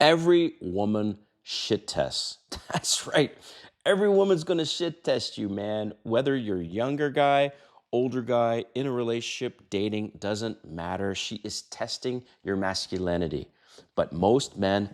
Every woman shit tests. That's right. Every woman's going to shit test you, man. Whether you're a younger guy, older guy, in a relationship, dating, doesn't matter. She is testing your masculinity. But most men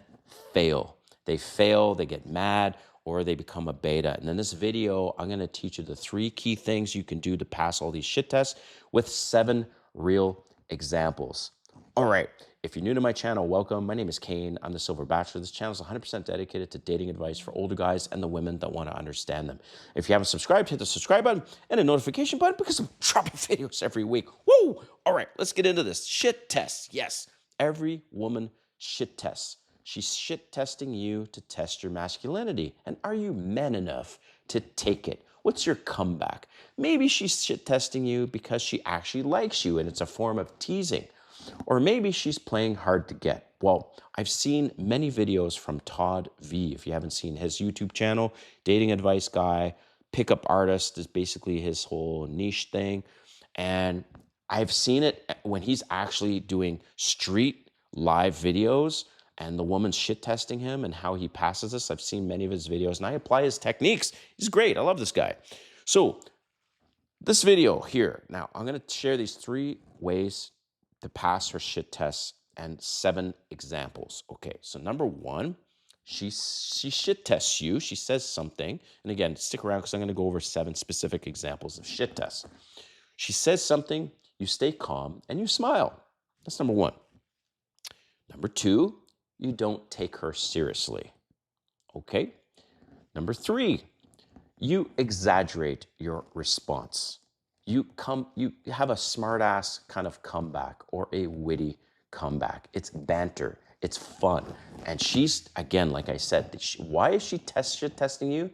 fail. They fail, they get mad, or they become a beta. And in this video, I'm going to teach you the 3 key things you can do to pass all these shit tests with 7 real examples. All right, if you're new to my channel, welcome. My name is Kane. I'm the Silver Bachelor. This channel is 100% dedicated to dating advice for older guys and the women that want to understand them. If you haven't subscribed, hit the subscribe button and the notification button because I'm dropping videos every week. Woo! All right, let's get into this. Shit tests. Yes, every woman shit tests. She's shit testing you to test your masculinity. And are you man enough to take it? What's your comeback? Maybe she's shit testing you because she actually likes you and it's a form of teasing. Or maybe she's playing hard to get. Well, I've seen many videos from Todd V. If you haven't seen his YouTube channel, dating advice guy, pickup artist is basically his whole niche thing. And I've seen it when he's actually doing street live videos and the woman's shit testing him and how he passes this. I've seen many of his videos and I apply his techniques. He's great. I love this guy. So this video here, now I'm going to share these 3 ways to pass her shit tests and 7 examples. Okay, so number 1, she shit tests you. She says something. And again, stick around because I'm going to go over 7 specific examples of shit tests. She says something, you stay calm, and you smile. That's number 1. Number 2, you don't take her seriously. Okay? Number 3, you exaggerate your response. You have a smart-ass kind of comeback or a witty comeback. It's banter. It's fun. And she's, again, like I said, why is she shit testing you?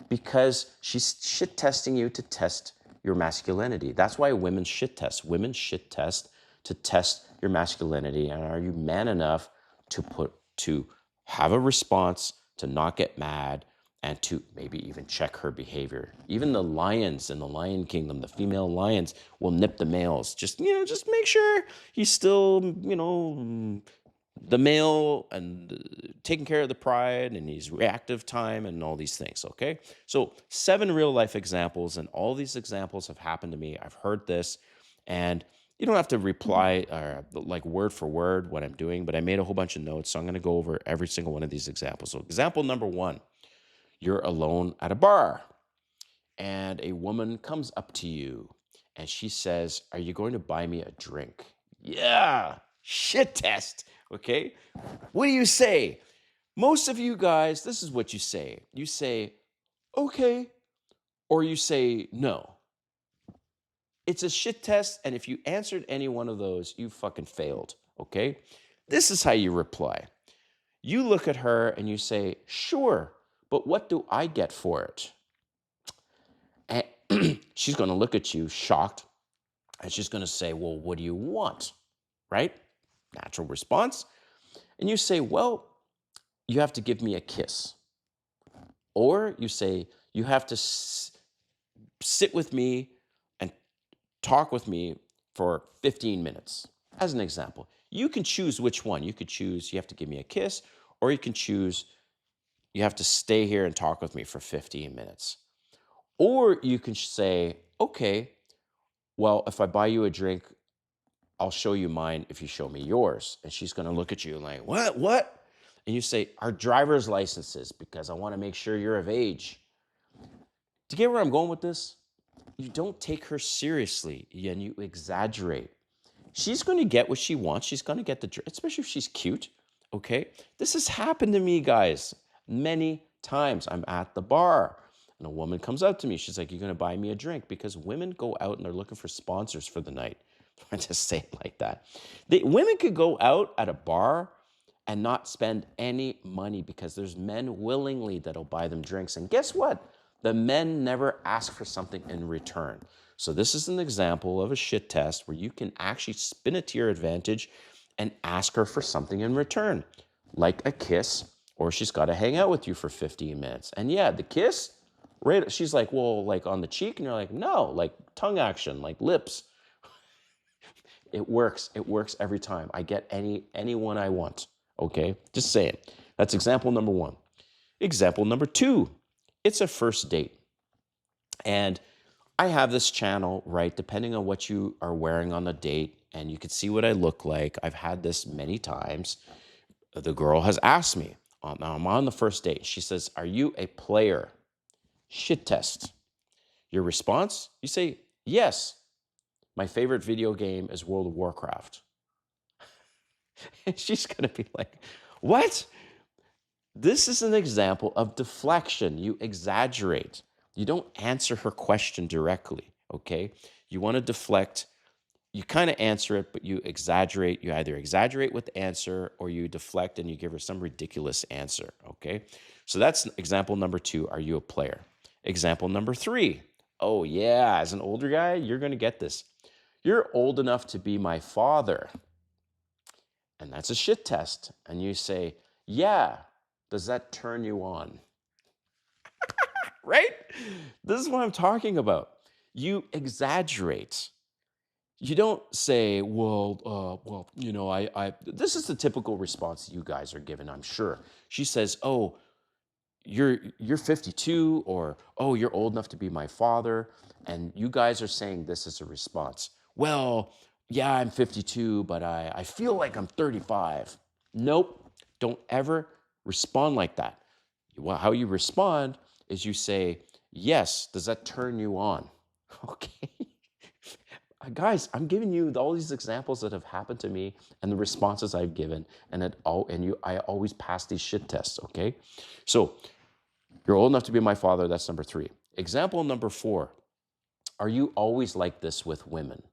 Because she's shit testing you to test your masculinity. That's why women shit test. Women shit test to test your masculinity. And are you man enough to have a response, to not get mad, and to maybe even check her behavior. Even the lions in the Lion Kingdom, the female lions will nip the males. Just make sure he's still, the male and taking care of the pride and he's reactive time and all these things, okay? So 7 real life examples, and all these examples have happened to me. I've heard this, and you don't have to reply like word for word what I'm doing, but I made a whole bunch of notes, so I'm going to go over every single one of these examples. So example number 1. You're alone at a bar and a woman comes up to you and she says, "Are you going to buy me a drink?" Yeah, shit test, okay? What do you say? Most of you guys, this is what you say. You say, "Okay," or you say, "No." It's a shit test, and if you answered any one of those, you fucking failed, okay? This is how you reply. You look at her and you say, "Sure, but what do I get for it?" And she's going to look at you shocked, and she's going to say, "Well, what do you want?" Right? Natural response. And you say, "Well, you have to give me a kiss." Or you say, "You have to sit with me and talk with me for 15 minutes. As an example, you can choose which one. You could choose, you have to give me a kiss, or you can choose, you have to stay here and talk with me for 15 minutes. Or you can say, "Okay, well, if I buy you a drink, I'll show you mine if you show me yours." And she's going to look at you like, What? And you say, "Our driver's licenses, because I want to make sure you're of age." Do you get where I'm going with this? You don't take her seriously and you exaggerate. She's going to get what she wants. She's going to get the drink, especially if she's cute. Okay? This has happened to me, guys, many times. I'm at the bar and a woman comes up to me. She's like, "You're going to buy me a drink?" Because women go out and they're looking for sponsors for the night. I just say it like that. Women could go out at a bar and not spend any money because there's men willingly that'll buy them drinks. And guess what? The men never ask for something in return. So this is an example of a shit test where you can actually spin it to your advantage and ask her for something in return, like a kiss, or she's got to hang out with you for 15 minutes. And yeah, the kiss, right? She's like, "Well, like on the cheek," and you're like, "No, like tongue action, like lips." It works. It works every time. I get anyone I want. Okay, just saying. That's example number one. Example number two, it's a first date. And I have this channel, right, depending on what you are wearing on the date, and you can see what I look like. I've had this many times. The girl has asked me, now I'm on the first date. She says, "Are you a player?" Shit test. Your response? You say, "Yes. My favorite video game is World of Warcraft." And she's going to be like, "What?" This is an example of deflection. You exaggerate. You don't answer her question directly, okay? You want to deflect. You kind of answer it, but you exaggerate. You either exaggerate with the answer or you deflect and you give her some ridiculous answer, okay? So that's example number two. Are you a player? Example number three. Oh, yeah, as an older guy, you're going to get this. You're old enough to be my father. And that's a shit test. And you say, "Yeah, does that turn you on?" Right? This is what I'm talking about. You exaggerate. You don't say, well, this is the typical response you guys are given, I'm sure. She says, "Oh, you're 52," or, "Oh, you're old enough to be my father." And you guys are saying this as a response. "Well, yeah, I'm 52, but I feel like I'm 35. Nope. Don't ever respond like that. How you respond is you say, "Yes, does that turn you on?" Okay. Guys, I'm giving you all these examples that have happened to me and the responses I've given, and I always pass these shit tests, okay? So, you're old enough to be my father, that's number three. Example number four, are you always like this with women?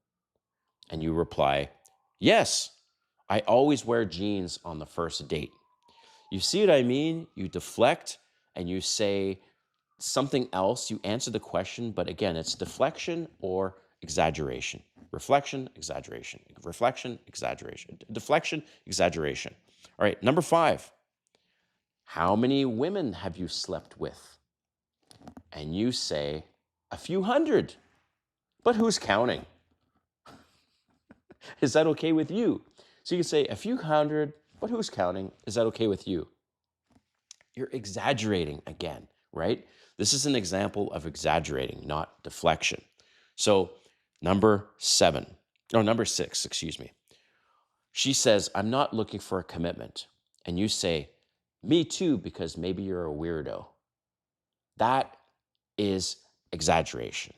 And you reply, "Yes, I always wear jeans on the first date." You see what I mean? You deflect and you say something else. You answer the question, but again, it's deflection or exaggeration. Reflection, exaggeration. Reflection, exaggeration. Deflection, exaggeration. All right, number five. How many women have you slept with? And you say, "A few hundred." But who's counting? Is that okay with you? So you can say, "A few hundred, but who's counting? Is that okay with you?" You're exaggerating again, right? This is an example of exaggerating, not deflection. So number six, excuse me. She says, "I'm not looking for a commitment." And you say, "Me too, because maybe you're a weirdo." That is exaggeration.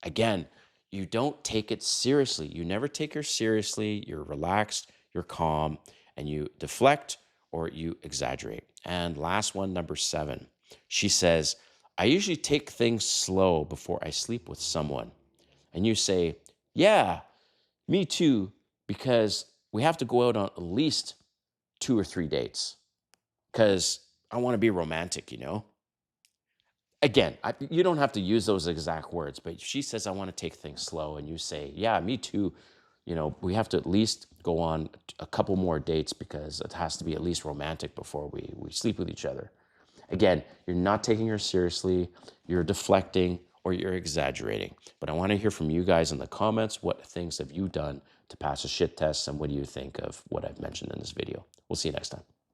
Again, you don't take it seriously. You never take her seriously. You're relaxed, you're calm, and you deflect or you exaggerate. And last one, number seven. She says, "I usually take things slow before I sleep with someone." And you say, "Yeah, me too, because we have to go out on at least 2 or 3 dates because I want to be romantic. Again, you don't have to use those exact words, but she says, "I want to take things slow." And you say, "Yeah, me too. We have to at least go on a couple more dates because it has to be at least romantic before we sleep with each other." Again, you're not taking her seriously, you're deflecting, or you're exaggerating. But I want to hear from you guys in the comments. What things have you done to pass a shit test, and what do you think of what I've mentioned in this video? We'll see you next time.